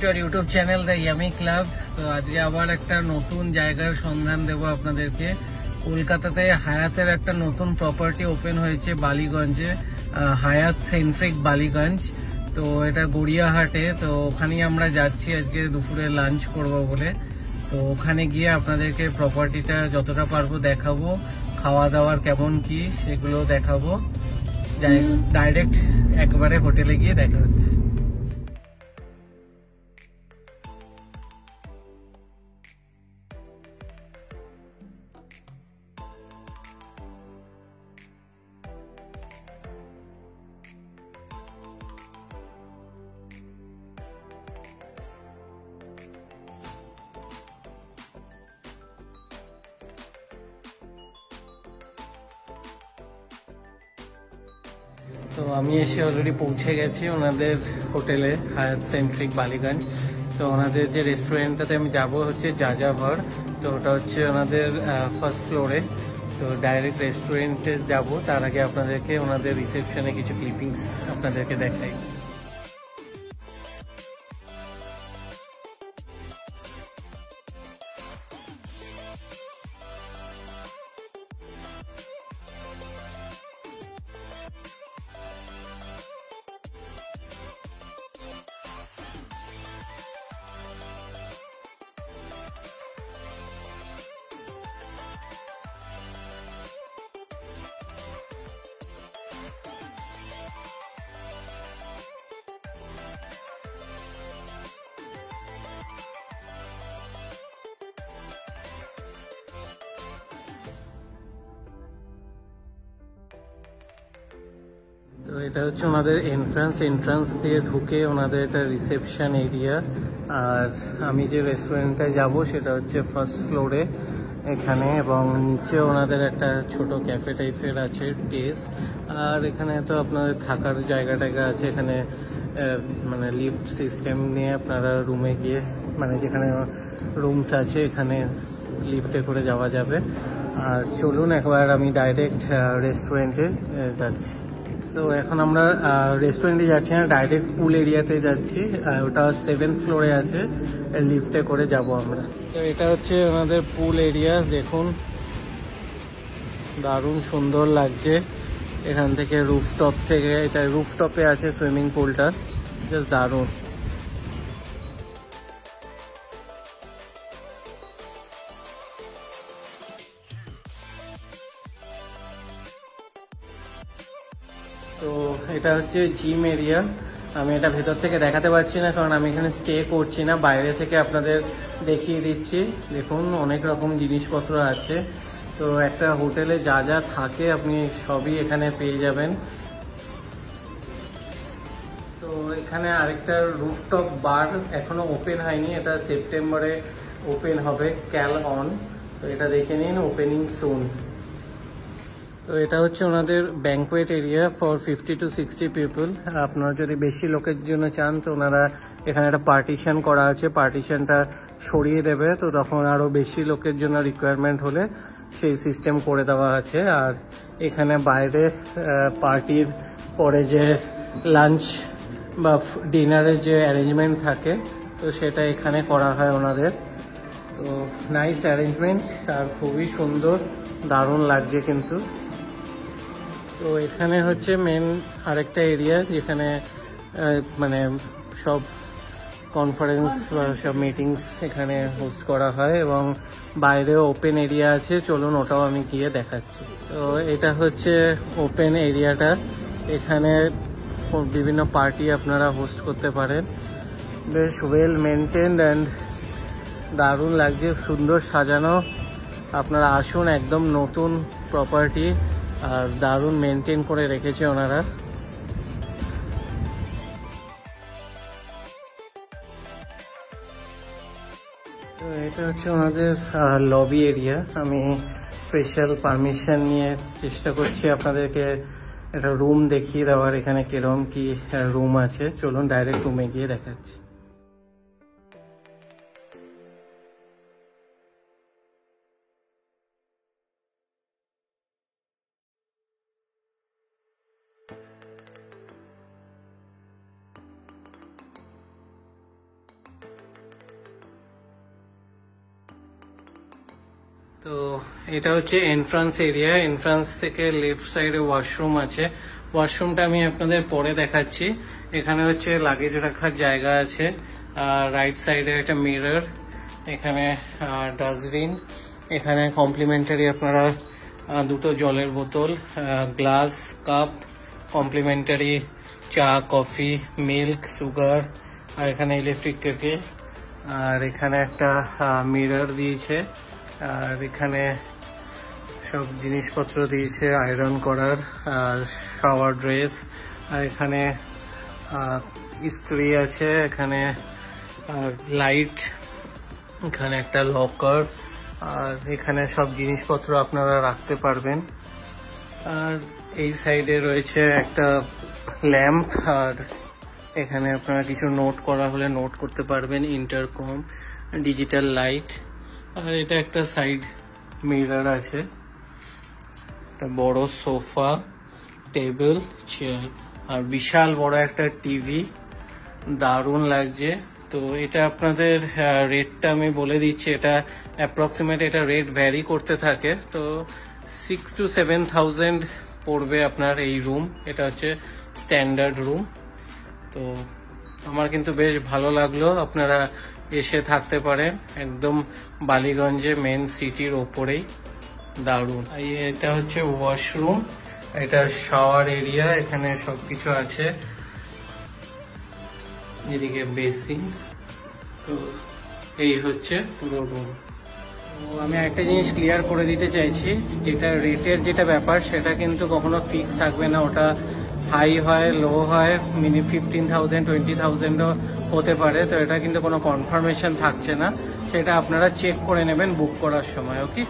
Two our YouTube channel the yummy club. তো আজকে আবার একটা নতুন জায়গার সন্ধান দেব আপনাদেরকে। কলকাতাতে হায়াতের একটা নতুন প্রপার্টি ওপেন হয়েছে বালিগঞ্জে, হায়াত সেন্ট্রিক বালিগঞ্জ। তো এটা গড়িয়াহাটে। তো ওখানেই আমরা যাচ্ছি আজকে দুপুরে লাঞ্চ করব বলে। তো ওখানে গিয়ে আপনাদেরকে প্রপার্টিটা যতটা পারবো দেখাবো, খাওয়া দাওয়ার কেমন কি সেগুলো দেখাবো। ডাইরেক্ট একবারে হোটেলে গিয়ে দেখা হচ্ছে। তো আমি এসে অলরেডি পৌঁছে গেছি ওনাদের হোটেলে, হায়াত সেন্ট্রিক বালিগঞ্জ। তো ওনাদের যে রেস্টুরেন্টটাতে আমি যাব হচ্ছে যাযাবর। তো ওটা হচ্ছে ওনাদের ফার্স্ট ফ্লোরে। তো ডাইরেক্ট রেস্টুরেন্টে যাব, তার আগে আপনাদেরকে ওনাদের রিসেপশনে কিছু ক্লিপিংস আপনাদেরকে দেখাই। তো এটা হচ্ছে ওনাদের এন্ট্রান্স দিয়ে ঢুকে ওনাদের এটা রিসেপশন এরিয়া। আর আমি যে রেস্টুরেন্টটায় যাব সেটা হচ্ছে ফার্স্ট ফ্লোরে এখানে, এবং নিচে ওনাদের একটা ছোট ক্যাফে টাইপের আছে টেস। আর এখানে তো আপনাদের থাকার জায়গা টায়গা আছে এখানে, মানে লিফট সিস্টেম নিয়ে আপনারা রুমে গিয়ে, মানে যেখানে রুমস আছে এখানে লিফটে করে যাওয়া যাবে। আর চলুন একবার আমি ডাইরেক্ট রেস্টুরেন্টে যাচ্ছি। তো এখন আমরা রেস্টুরেন্টে যাচ্ছি না, ডাইরেক্ট পুল এরিয়াতে যাচ্ছি। ওটা 7th ফ্লোরে আছে, লিফটে করে যাব আমরা। তো এটা হচ্ছে ওনাদের পুল এরিয়া, দেখুন দারুণ সুন্দর লাগছে। এখান থেকে রুফটপ থেকে, এটা রুফটপে আছে সুইমিং পুলটা, জাস্ট দারুণ। তো এটা হচ্ছে জিম এরিয়া। আমি এটা ভেতর থেকে দেখাতে পারছি না কারণ আমি এখানে স্টে করছি না, বাইরে থেকে আপনাদের দেখিয়ে দিচ্ছি। দেখুন অনেক রকম জিনিসপত্র আছে। তো একটা হোটেলে যা যা থাকে আপনি সবই এখানে পেয়ে যাবেন। তো এখানে আরেকটা রুফটপ বার এখনো ওপেন হয়নি, এটা সেপ্টেম্বরে ওপেন হবে, ক্যাল অন। তো এটা দেখে নিন, ওপেনিং সুন। তো এটা হচ্ছে ওনাদের banquet area for 50 to 60 people. আপনারা যদি বেশি লোকের জন্য চান তো ওনারা এখানে একটা পার্টিশন করা আছে, পার্টিশনটা সরিয়ে দেবে। তো তখন আরও বেশি লোকের জন্য রিকোয়ারমেন্ট হলে সেই সিস্টেম করে দেওয়া আছে। আর এখানে বাইরে পার্টির পরে যে লাঞ্চ বা ডিনারের যে অ্যারেঞ্জমেন্ট থাকে তো সেটা এখানে করা হয় ওনাদের। তো নাইস অ্যারেঞ্জমেন্ট আর খুবই সুন্দর, দারুণ লাগছে কিন্তু। তো এখানে হচ্ছে মেন আরেকটা এরিয়া যেখানে মানে সব কনফারেন্স বা সব মিটিংস এখানে হোস্ট করা হয়, এবং বাইরেও ওপেন এরিয়া আছে, চলুন ওটাও আমি গিয়ে দেখাচ্ছি। তো এটা হচ্ছে ওপেন এরিয়াটা, এখানে বিভিন্ন পার্টি আপনারা হোস্ট করতে পারেন। বেশ ওয়েল মেনটেন্ড অ্যান্ড দারুণ লাগছে, সুন্দর সাজানো। আপনারা আসুন, একদম নতুন প্রপার্টি আর দারুণ মেনটেন করে রেখেছে ওনারা। তো এটা হচ্ছে ওনাদের লবি এরিয়া। আমি স্পেশাল পারমিশন নিয়ে চেষ্টা করছি আপনাদেরকে একটা রুম দেখিয়ে দেওয়ার, এখানে কিরকম কি রুম আছে। চলুন ডাইরেক্ট রুমে গিয়ে দেখাচ্ছি। তো এটা হচ্ছে এন্ট্রান্স এরিয়া, এন্ট্রান্স থেকে লেফট সাইডে ওয়াশরুম আছে। ওয়াশরুমটা আমি আপনাদের পরে দেখাচ্ছি। এখানে হচ্ছে লাগেজ রাখার জায়গা আছে, আর রাইট সাইডে একটা মিরর, এখানে ডাস্টবিন, এখানে কমপ্লিমেন্টারি আপনারা দুটো জলের বোতল, গ্লাস, কাপ, কমপ্লিমেন্টারি চা, কফি, মিল্ক, সুগার, আর এখানে ইলেকট্রিক কেটল, আর এখানে একটা মিরর দিয়েছে, আর এখানে সব জিনিসপত্র দিয়েছে আয়রন করার, আর শাওয়ার ড্রেস, আর এখানে ইস্ত্রি আছে, এখানে লাইট, এখানে একটা লকার, আর এখানে সব জিনিসপত্র আপনারা রাখতে পারবেন। আর এই সাইডে রয়েছে একটা ল্যাম্প, আর এখানে আপনারা কিছু নোট করা হলে নোট করতে পারবেন, ইন্টারকম, ডিজিটাল লাইট, আর এটা একটা সাইড মিরর আছে, একটা বড় সোফা, টেবিল, চেয়ার, আর বিশাল বড় একটা টিভি, দারুণ লাগছে। তো এটা আপনাদের রেটটা আমি বলে দিচ্ছি, এটা অ্যাপ্রক্সিমেট, এটা রেট ভ্যারি করতে থাকে, তো 6 to 7,000 পড়বে আপনার এই রুম। এটা হচ্ছে স্ট্যান্ডার্ড রুম। তো আমার কিন্তু বেশ ভালো লাগলো, আপনারা এসে থাকতে পারেন, একদম বালিগঞ্জে মেন সিটির ওপরেই, দারুণ। এটা হচ্ছে ওয়াশরুম, এটা শাওয়ার এরিয়া, এখানে সবকিছু আছে, এদিকে বেসিন। তো এই হচ্ছে পুরো রুম। আমি একটা জিনিস ক্লিয়ার করে দিতে চাইছি, যেটা রেটের যেটা ব্যাপার সেটা কিন্তু কখনো ফিক্স থাকবে না, ওটা হাই হয়, লো হয়, 15,000 20,000ও হতে পারে। তো এটা কিন্তু কোনো কনফার্মেশন থাকছে না, সেটা আপনারা চেক করে নেবেন বুক করার সময়। ওকে,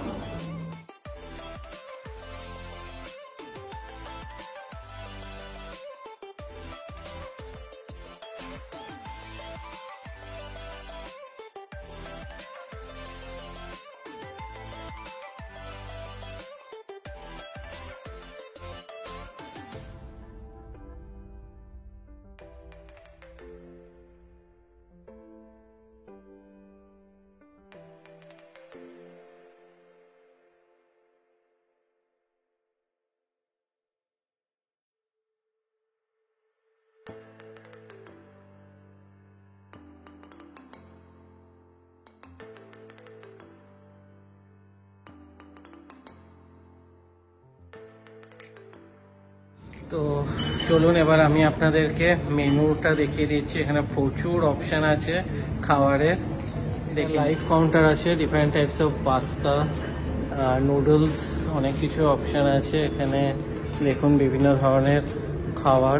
তো চলুন এবার আমি আপনাদেরকে মেনুটা দেখিয়ে দিচ্ছি। এখানে প্রচুর অপশান আছে খাবারের, লাইভ কাউন্টার আছে, different types of pasta, noodles, অনেক কিছু অপশান আছে। এখানে দেখুন বিভিন্ন ধরনের খাবার।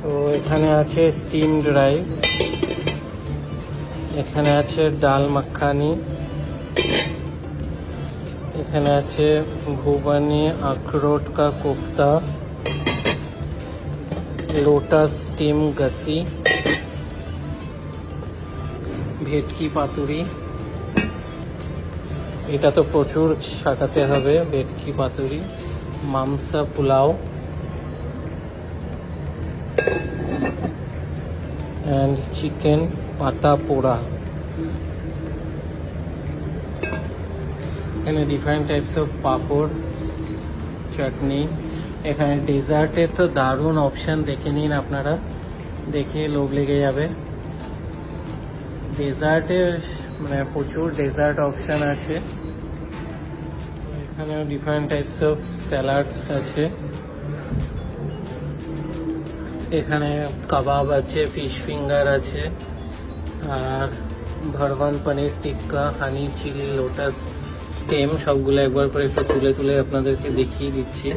তো এখানে আছে স্টিমড রাইস, এখানে আছে ডাল মাখানি, এখানে আছে ভুবানি আখরোট কা কোফতা, লোটাস স্টিম গাসি, ভেটকি পাতুরি, এটা তো প্রচুর সাটাতে হবে, ভেটকি পাতুরি, মামসা পোলাও, and chicken পাতা পোড়া। এখানে ডিফারেন্ট টাইপস অফ পাপড়, চাটনি। এখানে ডেজার্টের তো দারুণ অপশান, দেখে নিন আপনারা, দেখে লোভ লেগে যাবে। ডেজার্টের মানে প্রচুর ডেজার্ট অপশান আছে। এখানেও ডিফারেন্ট টাইপস অফ স্যালাডস আছে। এখানে কাবাব আছে, ফিশ ফিঙ্গার আছে, আর ভরওয়ান paneer tikka, honey chilli, lotus stem, সবগুলো একবার করে একটু তুলে তুলে আপনাদেরকে দেখিয়ে দিচ্ছি।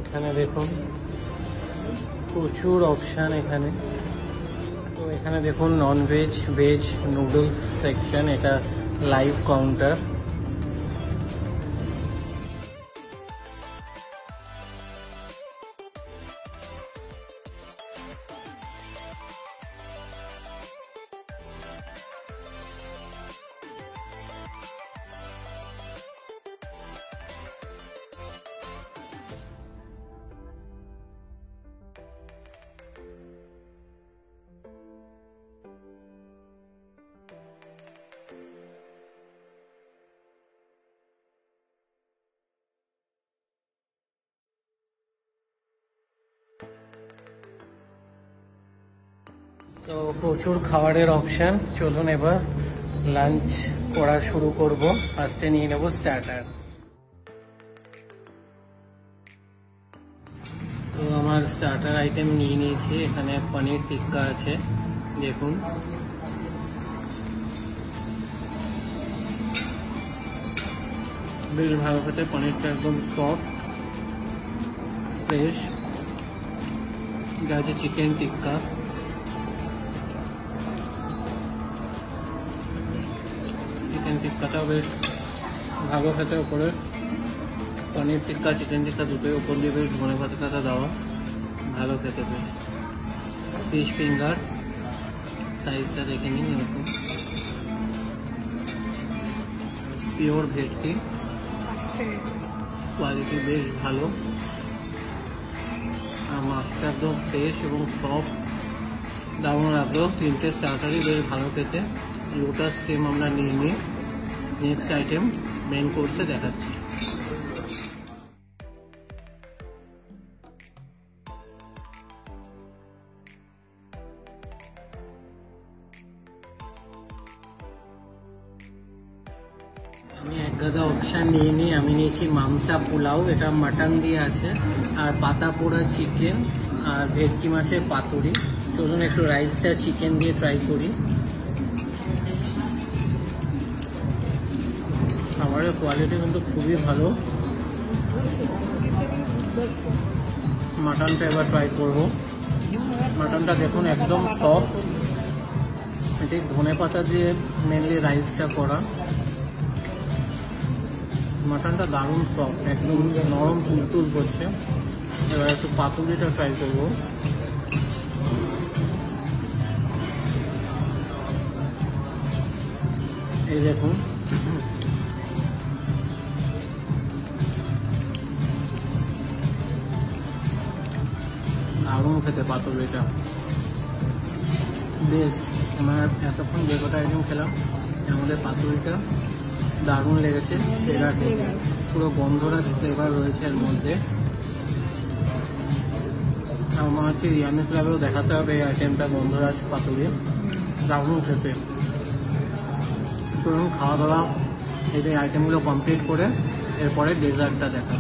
এখানে দেখুন প্রচুর অপশান এখানে। তো এখানে দেখুন non veg, veg noodles section, এটা লাইভ কাউন্টার। তো প্রচুর খাবারের অপশান, চলুন এবার লাঞ্চ করা শুরু করব। ফার্স্টে নিয়ে নেব স্টার্টার। তো আমার স্টার্টার আইটেম নিয়ে নিয়েছি। এখানে পনির টিক্কা আছে, দেখুন। বেশ ভালো খেতে, পনিরটা একদম সফট ফ্রেশ। এটা হচ্ছে চিকেন টিক্কা, চিকেন টিক্কাটাও বেশ ভালো খেতে। ওপরে পনির টিক্কা চিকেন টিক্কা দুটোই ওপর দিয়ে বেশ ধনে পাতা দেওয়া, ভালো খেতে বেশ। ফিশ ফিঙ্গার সাইজটা দেখে নিন, এরকম পিওর ভেটকি, কোয়ালিটি বেশ ভালো। আর মাছটা একদম ফ্রেশ এবং সফট, দারুণ লাগলো। তিনটে স্টার্টারই বেশ ভালো খেতে। লোটাস স্টিম আমরা নিয়ে নিই। নেক্সট আইটেম মেন কোর্সে দেখাচ্ছি। আমি এক গাদা অপশান নিয়ে নিই। আমি নিয়েছি মামসা পোলাও, এটা মাটন দিয়ে আছে, আর পাতা পোড়া চিকেন, আর ভেটকি মাছের পাতুরি। চলুন একটু রাইসটা চিকেন দিয়ে ট্রাই করি। খাবারের কোয়ালিটি কিন্তু খুবই ভালো। মাটনটা এবার ট্রাই করবো। মাটনটা দেখুন একদম সফট, এটি ধনে পাতা দিয়ে মেনলি রাইসটা করা। মাটনটা দারুণ সফট, একদম নরম তুলতুল করছে। এবার একটু পাতুরিটা ট্রাই করব। এই দেখুন, দারুণ খেতে পাতুরিটা বেশ। আমার এতক্ষণ যে কটা আইটেম খেলাম, আমাদের পাতুরিটা দারুণ লেগেছে। সেরা খেতে, পুরো গন্ধরাজ ফ্লেভার রয়েছে এর মধ্যে। আমার হচ্ছে ইয়ামি ক্লাবেও দেখাতে হবে এই আইটেমটা, গন্ধরাজ পাতুরি, দারুণ খেতে। চলুন খাওয়া দাওয়া এই আইটেমগুলো কমপ্লিট করে এরপরে ডেজার্টটা দেখা।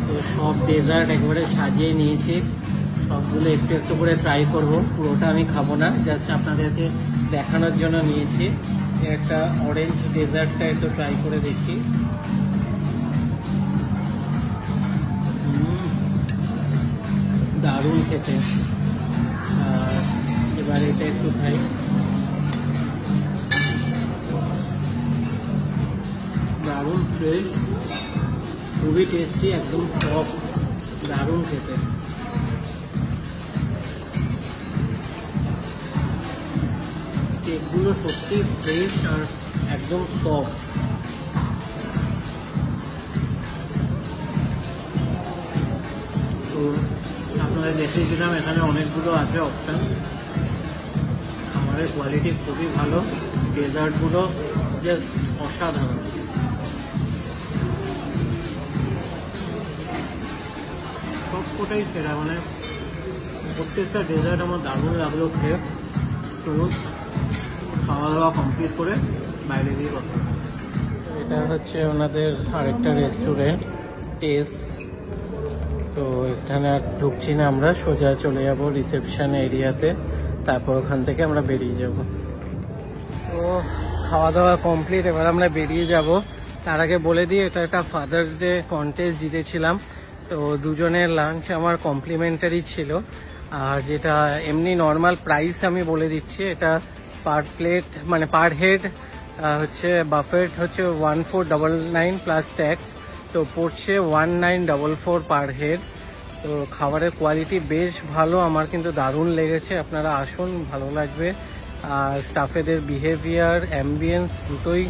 তো সব ডেজার্ট একবারে সাজিয়ে নিয়েছি, সবগুলো একটু একটু করে ট্রাই করব। পুরোটা আমি খাবো না, জাস্ট আপনাদেরকে দেখানোর জন্য নিয়েছি। একটা অরেঞ্জ ডেজার্টটা একটু ট্রাই করে দেখি। দারুণ খেতে। এবার এটা একটু খাই। দারুণ ফ্রেশ, খুবই টেস্টি, একদম সফট, দারুণ খেতে। কেকগুলো সত্যি ফ্রেশ আর একদম সফট। তো আপনারা দেখিয়েছিলাম এখানে অনেকগুলো আছে অপশান। খাবারের কোয়ালিটি খুবই ভালো, ডেজার্টগুলো জাস্ট অসাধারণ। সবকটাই সেরা, মানে প্রত্যেকটা ডেজার্ট আমার দারুণ লাগলো খেয়ে। চলুন খাওয়া দাওয়া কমপ্লিট করে বাইরে গিয়ে কথা। এটা হচ্ছে ওনাদের আরেকটা রেস্টুরেন্ট, টেস। তো এখানে আর ঢুকছি না, আমরা সোজা চলে যাব রিসেপশন এরিয়াতে, তারপর ওখান থেকে আমরা বেরিয়ে যাব। তো খাওয়া দাওয়া কমপ্লিট, এবার আমরা বেরিয়ে যাব। তার আগে বলে দিই, এটা একটা ফাদার্স ডে কন্টেস্ট জিতেছিলাম। তো দুজনের লাঞ্চ আমার কমপ্লিমেন্টারি ছিল। আর যেটা এমনি নর্মাল প্রাইস আমি বলে দিচ্ছি, এটা পার প্লেট মানে পার হেড হচ্ছে বাফেট হচ্ছে 1499 প্লাস ট্যাক্স, তো পড়ছে 1944 পার হেড। তো খাবারের কোয়ালিটি বেশ ভালো, আমার কিন্তু দারুণ লেগেছে। আপনারা আসুন, ভালো লাগবে। আর স্টাফেদের বিহেভিয়ার, অ্যাম্বিয়েন্স দুটোই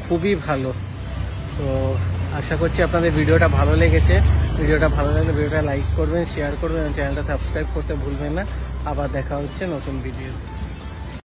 খুবই ভালো। তো আশা করছি আপনাদের ভিডিওটা ভালো লেগেছে। ভিডিওটা ভালো লাগলে ভিডিওটা লাইক করবেন, শেয়ার করবেন, চ্যানেলটা সাবস্ক্রাইব করতে ভুলবেন না। আবার দেখা হচ্ছে নতুন ভিডিও।